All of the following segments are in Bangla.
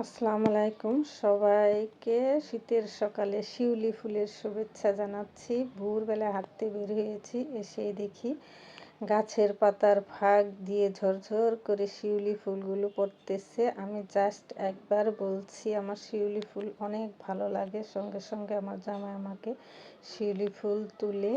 আসসালামু আলাইকুম সবাইকে। শীতের সকালে শিউলি ফুলের শুভেচ্ছা জানাচ্ছি। ভোরবেলা হাঁটতে বের হয়েছি, এসে দেখি গাছের পাতার ফাঁক দিয়ে ঝরঝর করে শিউলি ফুলগুলো পড়তেছে। আমি জাস্ট একবার বলছি আমার শিউলি ফুল অনেক ভালো লাগে। সঙ্গে সঙ্গে আমার জামাই আমাকে শিউলি ফুল তুলে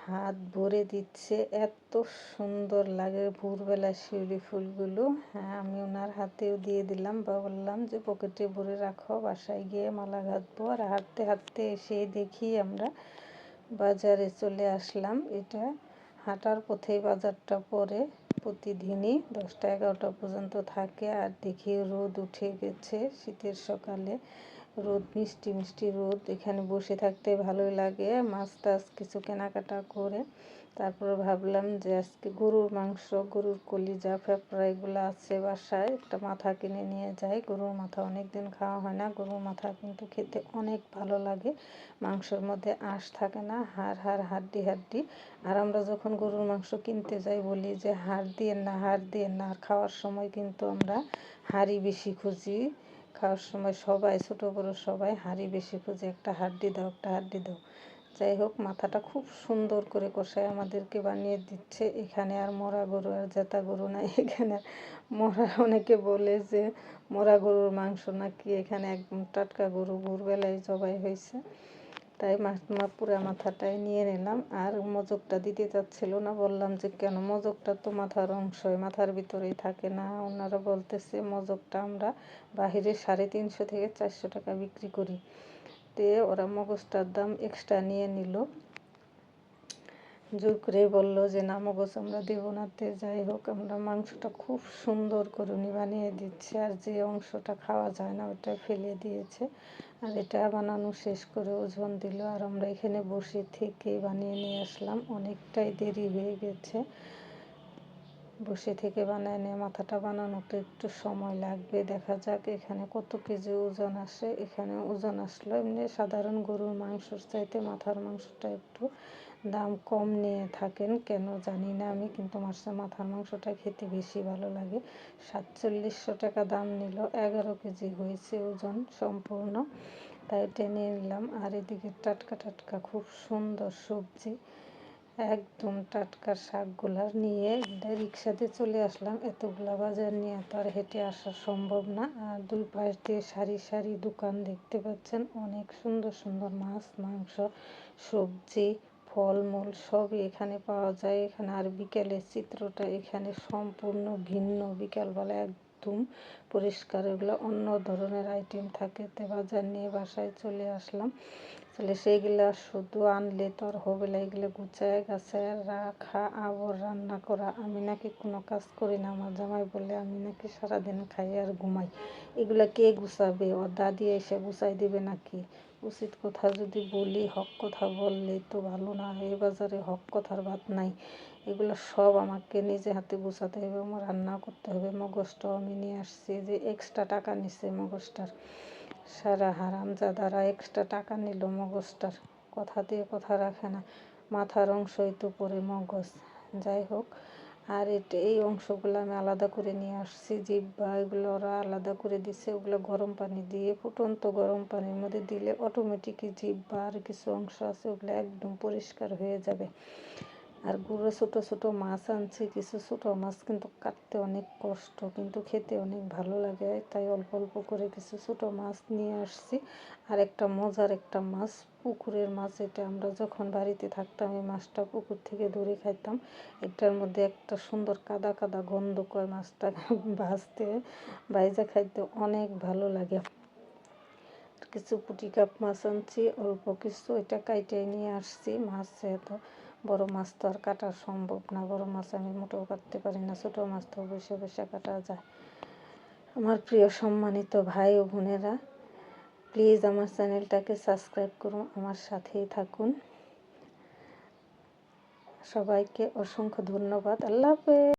হাত ভরে দিচ্ছে। এত সুন্দর লাগে ভোরবেলা শিউলি ফুলগুলো। হ্যাঁ, আমি ওনার হাতেও দিয়ে দিলাম বা বললাম যে পকেটে ভরে রাখো, বাসায় গিয়ে মালা গাঁথবো। আর হাঁটতে হাঁটতে এসে দেখি আমরা বাজারে চলে আসলাম। এটা হাঁটার পথেই বাজারটা পড়ে, প্রতিদিনই 10টা-11টা পর্যন্ত থাকে। আর দেখি রোদ উঠে গেছে শীতের সকালে, রোদ মিষ্টি মিষ্টি রোদ। এখানে বসে থাকতে ভালোই লাগে। মাছ টাছ কিছু কেনাকাটা করে তারপরে ভাবলাম যে আজকে গরুর মাংস, গরুর কলিজা, ফেফড়া এগুলো আছে বাসায়, একটা মাথা কিনে নিয়ে যাই। গরুর মাথা অনেক দিন খাওয়া হয় না। গরুর মাথা কিন্তু খেতে অনেক ভালো লাগে, মাংসের মধ্যে আঁশ থাকে না, হাড় হাড় হাড্ডি হাড্ডি। আর আমরা যখন গরুর মাংস কিনতে যাই বলি যে হাড় দিয়ে না, হাড় দিয়ে না। আর খাওয়ার সময় কিন্তু আমরা হাড়ি বেশি খুঁজি। খাওয়ার সময় সবাই, ছোটো বড়ো সবাই হাঁড়ি বেশি খুঁজে, একটা হাড্ডি দাও, একটা হাড্ডি দাও। যাই হোক, মাথাটা খুব সুন্দর করে কষায় আমাদেরকে বানিয়ে দিচ্ছে। এখানে আর মরা গরু আর জেতা গরু নাই, এখানে মরা, অনেকে বলে যে মরা গরুর মাংস নাকি, এখানে একদম টাটকা গরু ভোরবেলায় জবাই হয়েছে। তাই পুরা মাথাটাই নিয়ে নিলাম। আর মজকটা দিতে চাচ্ছিল না, বললাম যে কেন, মজকটা তো মাথার অংশই, মাথার ভিতরেই থাকে না। ওনারা বলতেছে মজকটা আমরা বাহিরে 350 থেকে 400 টাকা বিক্রি করি। তে ওরা মগজটার দাম এক্সট্রা নিয়ে নিল, জোর করে বললো যে না, মগজ আমরা দেবো না। তে যাই হোক, আমরা মাংসটা খুব সুন্দর করে উনি বানিয়ে দিচ্ছে। আর যে অংশটা খাওয়া যায় না ওটা ফেলে দিয়েছে। আর এটা বানানো শেষ করে ওজন দিল। আর আমরা এখানে বসে থেকে বানিয়ে নিয়ে আসলাম, অনেকটাই দেরি হয়ে গেছে। বসে থেকে বানায় নিয়ে মাথাটা বানানোতে একটু সময় লাগবে। দেখা যাক এখানে কত কেজি ওজন আসে। এখানে ওজন আসলো, এমনি সাধারণ গরুর মাংসর চাইতে মাথার মাংসটা একটু দাম কম নিয়ে থাকেন, কেন জানি না আমি, কিন্তু মাথার মাংসটা খেতে বেশি ভালো লাগে। 4700 টাকা দাম নিল, 11 কেজি হয়েছে ওজন সম্পূর্ণ, তাই টেনে নিলাম। আর এদিকে টাটকা টাটকা খুব সুন্দর সবজি, একদম টাটকা শাকগুলা নিয়ে রিক্সাতে চলে আসলাম। এতগুলা বাজার নিয়ে তো আর হেঁটে আসা সম্ভব না। আর দুই পাশ দিয়ে সারি সারি দোকান দেখতে পাচ্ছেন, অনেক সুন্দর সুন্দর মাছ, মাংস, সবজি, ফলমূল সবই এখানে পাওয়া যায়। এখানে আর বিকেলের চিত্রটা এখানে সম্পূর্ণ ভিন্ন, বিকালবেলা একদম পরিষ্কার, এগুলো অন্য ধরনের আইটেম থাকে। তে বাজার নিয়ে বাসায় চলে আসলাম। তাহলে সেইগুলা শুধু আনলে তো আর হবে না, এগুলো গুছায় গাছায় রাখা, আবার রান্না করা। আমি নাকি কোনো কাজ করি না, আমার জামাই বলে আমি নাকি সারাদিন খাই আর ঘুমাই। এগুলা কে গুছাবে? ওর দাদি এসে গুছাই দেবে নাকি? উচিত কথা যদি বলি, হক কথা বললেই তো ভালো না। এই বাজারে হক কথার ভাত নাই। এগুলো সব আমাকে নিজে হাতে গুছাতে হবে, আমার রান্না করতে হবে। মগজটাও আমি নিয়ে আসছি, যে এক্সট্রা টাকা নিচ্ছে মগজটার, সারা হারামজাদারা এক্সট্রা টাকা নিল মগজটার, কথা দিয়ে কথা রাখে না। মাথার অংশই তো পরে মগজ। যাই হোক, আর এই অংশগুলো আমি আলাদা করে নিয়ে আসছি। জিহ্বা এগুলো ওরা আলাদা করে দিছে, ওগুলো গরম পানি দিয়ে, ফুটন্ত গরম পানির মধ্যে দিলে অটোমেটিকই জিহ্বা আর কিছু অংশ আছে ওগুলো একদম পরিষ্কার হয়ে যাবে। আর গুঁড়ো ছোটো ছোটো মাছ আনছি, কিছু ছোটো মাছ কিন্তু কাটতে অনেক কষ্ট, কিন্তু খেতে অনেক ভালো লাগে, তাই অল্প অল্প করে কিছু ছোটো মাছ নিয়ে আসছি। আর একটা মজার একটা মাছ, পুকুরের মাছ, এটা আমরা যখন বাড়িতে থাকতাম এই মাছটা পুকুর থেকে ধরে খাইতাম। এটার মধ্যে একটা সুন্দর কাদা কাদা গন্ধ কয়, মাছটা ভাজতে ভাইজা খাইতে অনেক ভালো লাগে। কিছু পুঁটি কাপ মাছ আনছি, অল্প কিছু, এটা কাইটাই নিয়ে আসছি। মাছ যেহেতু বড় মাছ তো আর কাটা সম্ভব না, বড় মাছ আমি মোটেও কাটতে পারি না, ছোটো মাছ তো বসে বসে কাটা যায়। আমার প্রিয় সম্মানিত ভাই ও বোনেরা, প্লিজ আমার চ্যানেলটাকে সাবস্ক্রাইব করুন, আমার সাথেই থাকুন। সবাইকে অসংখ্য ধন্যবাদ। আল্লাহ হাফেজ।